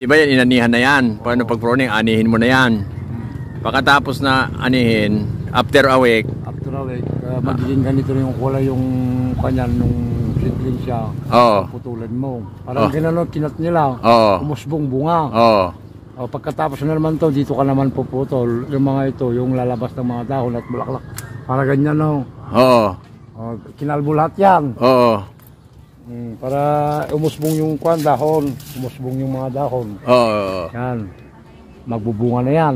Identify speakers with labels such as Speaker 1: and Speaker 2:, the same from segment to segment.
Speaker 1: Diba yan, inanihan na yan. Paano pag pruning, anihin mo na yan. Pagkatapos na anihin, after a week,
Speaker 2: magiging ganito rin yung kulay yung kanyan nung seedling siya. Putulan mo. Parang gano'n, kinat nila. Umusbong bunga. Pagkatapos na naman to, dito ka naman puputol. Yung mga ito, yung lalabas ng mga dahon at bulaklak. Para ganyan, no? Kinalbo lahat yan. Para umusbong yung dahon. Umusbong yung mga dahon. Yan. Magbubunga na yan.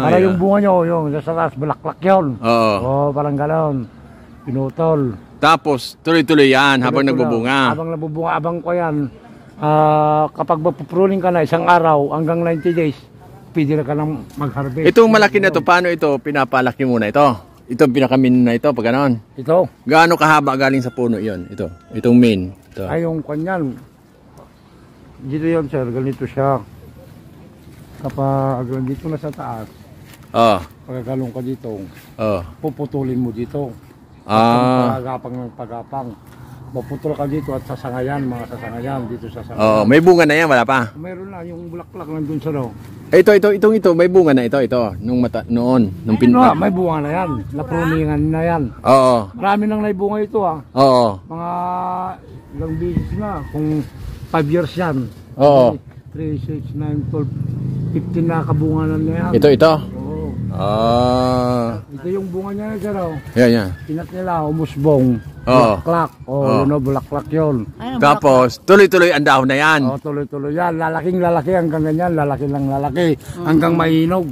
Speaker 2: Para yung bunga nyo, yung sa taas, bulaklak yun. Parang gano'n. Pinutol.
Speaker 1: Tapos, tuloy-tuloy yan habang nagbubunga.
Speaker 2: Habang nagbubunga, abang ko yan. Kapag magpupruning ka na isang araw hanggang 90 days, pwede na ka nang mag-harvest.
Speaker 1: Itong malaki na to, paano ito? Pinapalaki muna ito. Ito pinakamin na ito, pag gano'n.
Speaker 2: Ito.
Speaker 1: Gaano kahaba galing sa puno yon? Ito. Itong main. Ito.
Speaker 2: Ay, yung kanyan. Dito yun, sir. Ganito siya. Kapag dito na sa taas, pagkagalong ka dito, puputulin mo dito. Pagapang ng pagapang. Maputol ka dito at sasangayan, mga sasangayan dito sa sasangayan.
Speaker 1: May bunga na yan, wala pa?
Speaker 2: Mayroon na, yung bulaklak nandun sa no.
Speaker 1: Ito, may bunga na ito, nung noon. Nung
Speaker 2: may bunga na yan, napruningan na yan. Marami nang naibunga ito Mga ilang bisis na, kung 5 years yan. 3, 6, 9, 12, 15 na kabunga na yan.
Speaker 1: Ito?
Speaker 2: Ito yung bunga niya na sir.
Speaker 1: Yan.
Speaker 2: Pinat nila, umusbong. Bulaklak. Bulaklak yun.
Speaker 1: Tapos, tuloy-tuloy ang dahon na yan.
Speaker 2: Tuloy-tuloy yan. Lalaking lalaki hanggang ganyan. Lalaki lang lalaki. Hanggang mahinog.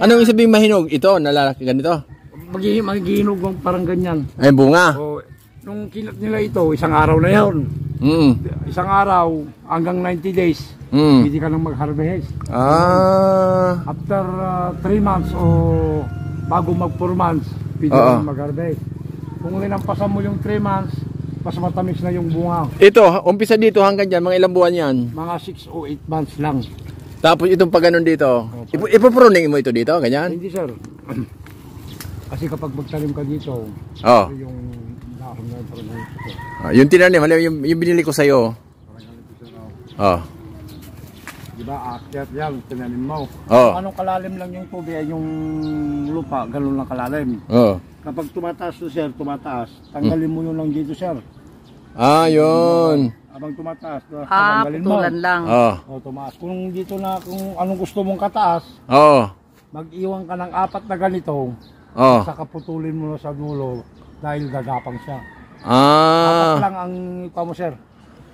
Speaker 1: Anong sabihin mahinog? Ito, nalalaki ganito?
Speaker 2: Maghihinog parang ganyan.
Speaker 1: Ay, bunga.
Speaker 2: Nung kinat nila ito, isang araw na yun. Isang araw hanggang 90 days. Hindi ka nang mag-harvest. After 3 months o bago mag 4 months, pwede ka nang mag-harvest. Kung linampasan mo yung 3 months, mas matamis na yung bunga.
Speaker 1: Ito, umpisa dito hanggang dyan, mga ilang buwan yan?
Speaker 2: Mga 6 o 8 months lang.
Speaker 1: Tapos itong pag ganun dito, ipupruning mo ito dito, ganyan?
Speaker 2: Hindi sir. Kasi kapag magtanim ka dito, yung dahon na ito.
Speaker 1: Yung tinanim, yung binili ko sa'yo.
Speaker 2: Diba, akyat yan, tinanim mo. Anong kalalim lang yung tubig, yung lupa, ganun lang kalalim. Kapag tumataas to sir, tanggalin mo yun lang dito sir.
Speaker 1: Yun.
Speaker 2: Habang tumataas, tanggalin mo.
Speaker 3: Putulan lang.
Speaker 2: Tumaas. Kung dito na, kung anong gusto mong kataas, mag-iwan ka ng 4 na ganito, saka putulin mo na sa dulo dahil gagapang siya. 4 lang ang ipa mo sir.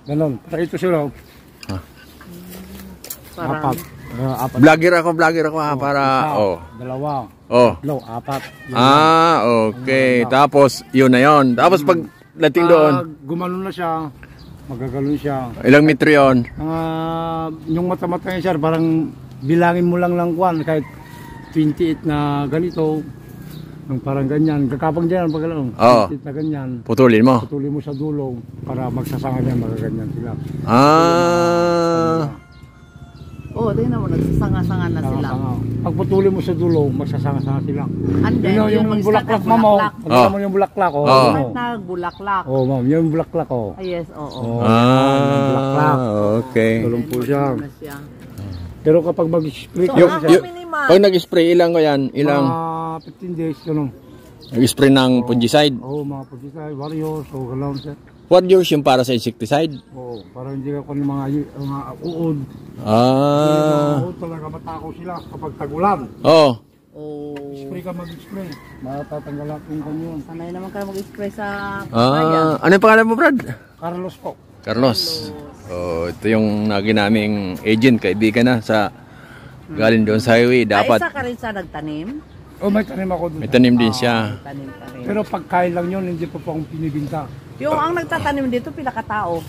Speaker 2: Ganon. Para ito sir. 4.
Speaker 1: Vlogger ako para
Speaker 2: dalawa. 3, 4.
Speaker 1: Okay. Tapos yun na yun. Tapos pag dating doon,
Speaker 2: gumanon na siya, magagalon siya.
Speaker 1: Ilang metro yun?
Speaker 2: Yung mata-mata niya sir, parang bilangin mo lang kwan kahit 28 na ganito. Yung parang ganyan, kakapang dyan pag gano'n. 28 na ganyan.
Speaker 1: Putulin mo
Speaker 2: sa dulo para magsasanga niya, magaganyan sila.
Speaker 3: Tingnan mo, nagsasanga-sanga na sila.
Speaker 2: Pag putulin mo sa dulo, magsasanga-sanga sila.
Speaker 3: And then,
Speaker 2: yung bulaklak mo, pagkita mo yung bulaklak,
Speaker 3: nagbulaklak.
Speaker 2: Ma'am, yung bulaklak,
Speaker 3: Yes,
Speaker 2: bulaklak.
Speaker 1: Okay.
Speaker 2: Tulong po siya. Pero kapag mag-spray
Speaker 1: pag nag-spray, ilang ko yan? Ilang?
Speaker 2: 15 days, gano'n.
Speaker 1: Nag-spray ng fungicide?
Speaker 2: Mga fungicide, warriors, gano'n sir.
Speaker 1: What use yung para sa insecticide?
Speaker 2: Para hindi ka kung mga uod. Uod talaga matakaw sila kapag tagulan. Spray ka mag-spray. Matatanggal ang kanyon.
Speaker 3: Sanay naman ka mag-spray sa bayan.
Speaker 1: Ano yung pangalan mo, Brad?
Speaker 2: Carlos po.
Speaker 1: Carlos. Ito yung naging naming agent, kaibigan na sa galing doon sa highway. Dapat.
Speaker 3: Isa ka rin sa nagtanim?
Speaker 2: May tanim ako doon.
Speaker 1: May tanim din siya.
Speaker 2: Pero pagkain lang yun, hindi pa akong pinibinta.
Speaker 3: Yung ang nagtatanim dito, pila ka tao?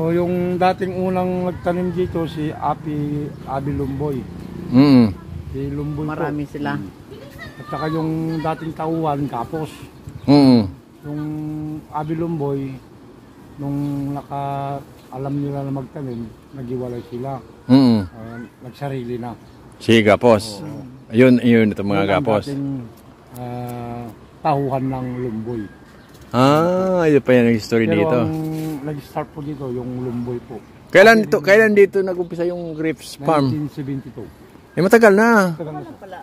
Speaker 2: Yung dating unang nagtanim dito, si Abi Lumboy. Si Lumboy
Speaker 3: Marami po sila.
Speaker 2: At saka yung dating tauhan, Kapos. Yung Abi Lumboy, nung alam nila na magtanim, nagiwalay sila. Nagsarili na.
Speaker 1: Si Gapos. Ayun ito mga Gapos.
Speaker 2: Yung dating tahuhan ng Lumboy.
Speaker 1: Ito pa yan ang history dito.
Speaker 2: Pero ang nag-start po dito, yung Lumboy po.
Speaker 1: Kailan dito nag-umpisa yung grapes farm?
Speaker 2: 1972.
Speaker 1: Matagal na.
Speaker 3: Wala pala.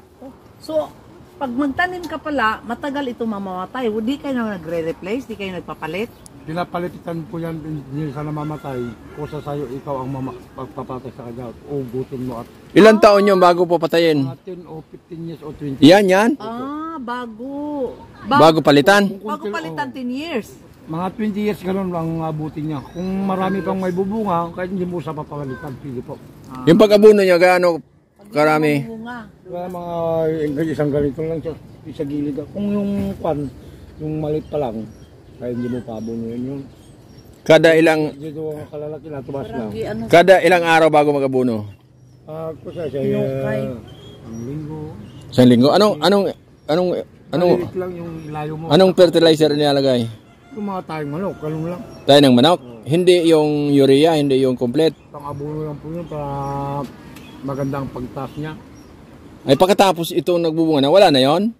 Speaker 3: So, pag magtanim ka pala, matagal ito mamamatay. Di kayo na nagre-replace? Di kayo nagpapalit?
Speaker 2: Pinapalitan po yan, hindi sana mamatay. Kusa sa'yo, ikaw ang magpapatay sa kanya. Ugutin mo at
Speaker 1: Ilang taon yun bago papatayin?
Speaker 2: mga 10 o 15 years o 20 years.
Speaker 1: Yan.
Speaker 3: Bago.
Speaker 1: Bago palitan?
Speaker 3: Bago palitan 10 years.
Speaker 2: Mga 20 years ganun ang abutin niya. Kung marami pang may bubunga, kahit hindi mo sa papalitan, pili po.
Speaker 1: Yung pag-abuno niya, gaano karami?
Speaker 3: Bunga.
Speaker 2: Kaya mga isang ganito lang siya, isa gilid. Kung yung kwan, yung maliit pa lang, kaya hindi mo pabuno yun.
Speaker 1: Kada ilang
Speaker 2: Dito ang kalalaki na, tubas lang.
Speaker 1: kada ilang araw bago mag-abuno?
Speaker 2: Kusa siya, ang linggo.
Speaker 1: Isang linggo. Anong
Speaker 2: Maliit lang yung layo mo.
Speaker 1: anong fertilizer nilalagay?
Speaker 2: Yung mga tayong manok, ganun lang.
Speaker 1: Tayo ng manok? Hindi yung urea, hindi yung complete.
Speaker 2: Pang-abuno lang po yun para magandang pagtaas niya.
Speaker 1: Ay pagkatapos ito nagbubunga na, wala na yon.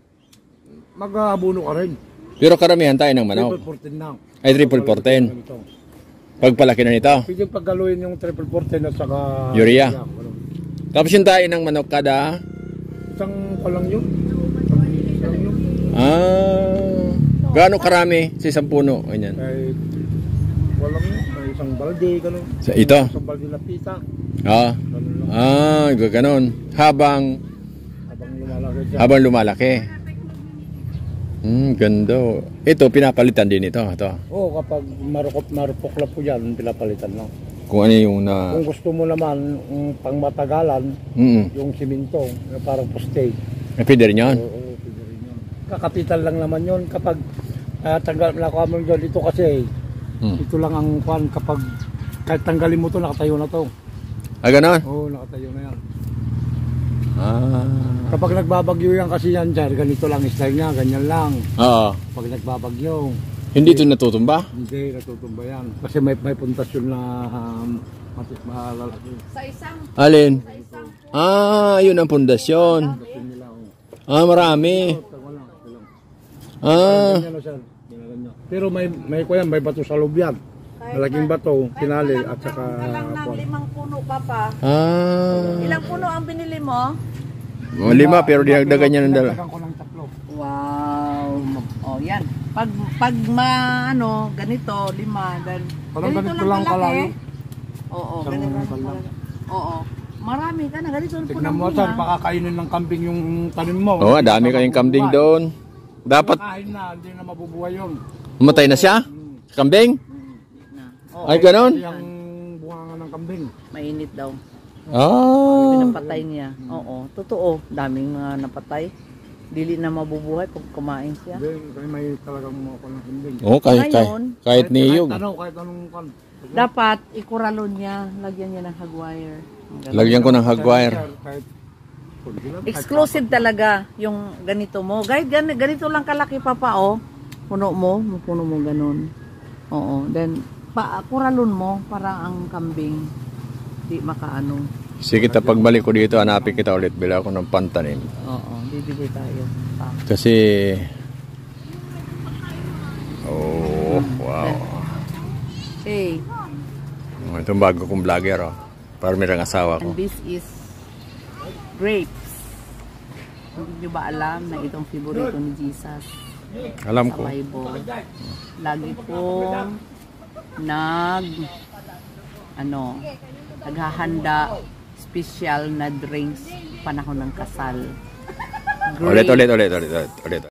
Speaker 2: Mag-abuno ka rin.
Speaker 1: Pero karamihan tayo ng manok.
Speaker 2: 14 lang.
Speaker 1: Ay triple 14. Pagpalaki na nito.
Speaker 2: Pwede paggaluin yung triple 14 at saka
Speaker 1: Urea. Tapos yung tayo ng manok kada?
Speaker 2: Isang pa lang yun.
Speaker 1: Gaano karami sa isang puno? Ganyan.
Speaker 2: Kahit walang yun. May isang balde, ganun.
Speaker 1: Sa ito?
Speaker 2: Isang balde na pita. Ganun lang.
Speaker 1: Gaganon. Habang
Speaker 2: Lumalaki siya.
Speaker 1: lumalaki. Ganda. Ito, pinapalitan din ito.
Speaker 2: Oo, kapag marupok na po yan, pinapalitan lang.
Speaker 1: Kung ano yung na...
Speaker 2: Kung gusto mo naman, pang matagalan, yung siminto, na parang poste.
Speaker 1: Pwede rin yun?
Speaker 2: Oo, pwede rin yun. Kakapital lang naman yun kapag tanggal nakuha mo dyan dito kasi ito lang ang kwan kapag kahit tanggalin mo to nakatayo na to.
Speaker 1: Ganon?
Speaker 2: Oo, nakatayo na yan. Kapag nagbabagyo yan kasi yan sir, ganito lang style niya, ganyan lang.
Speaker 1: Oo.
Speaker 2: Pag nagbabagyo,
Speaker 1: Hindi ito natutumba?
Speaker 2: hindi natutumba yan. Kasi may puntasyon na malalaki.
Speaker 3: Sa isang
Speaker 1: Alin? Yun ang pundasyon.
Speaker 2: Puntasyon nila. Oh.
Speaker 1: Marami.
Speaker 2: Wala, wala. Ganyan na, sir. Ganyan na. Pero may kuyan, may bato sa loob yan. Malaking bato, pinali at saka
Speaker 3: lang ng 5 puno, Papa. Ilang puno ang binili mo?
Speaker 1: 5 pero dinagdagan niya ng dala.
Speaker 2: Dinagdagan ko ng 3.
Speaker 3: Wow. Oh, yan. Pag ganito, 5, then
Speaker 2: Parang ganito lang kalayo.
Speaker 3: Oo,
Speaker 2: Isang
Speaker 3: ganito lang
Speaker 2: lang.
Speaker 3: kalaki. Oo. Marami ka na, ganito ang
Speaker 2: Tignan mo sir, pakakainin ng kambing yung tanim mo.
Speaker 1: Oo, dami kayong kambing doon. Dapat
Speaker 2: Kain na, hindi na mabubuhay yun.
Speaker 1: umatay na siya? Kambing? Ay, ganon?
Speaker 2: Yung bunga ng kambing.
Speaker 3: Mainit daw.
Speaker 1: Ah.
Speaker 3: Pinapatay niya. Oo, totoo. Daming mga napatay. Dili na mabubuhay pag kumain siya.
Speaker 2: Hindi, may talagang mga ng kambing.
Speaker 1: Oo, kahit
Speaker 2: Kahit
Speaker 1: niyog.
Speaker 2: kahit anong kan.
Speaker 3: Dapat ikuralon niya, lagyan niya ng hagwire.
Speaker 1: Lagyan ko ng hagwire.
Speaker 2: Kahit
Speaker 3: Exclusive talaga yung ganito mo. Guys, ganito lang kalaki, Papa, oh. Puno mo ganun. Oo, then kuralon mo para ang kambing di makaano.
Speaker 1: Sige, pagbalik ko dito, hanapin kita ulit. Bila ako ng pantanim.
Speaker 3: Oo, bibili tayo.
Speaker 1: Kasi... Oh, wow.
Speaker 3: Okay.
Speaker 1: Itong bago kong vlogger, oh. Para may asawa ko.
Speaker 3: And this is grapes. Hindi nyo ba alam na itong favorito ni Jesus
Speaker 1: Alam
Speaker 3: sa
Speaker 1: ko.
Speaker 3: Bible? Lagi po naghahanda special na drinks panahon ng kasal.
Speaker 1: Ulit.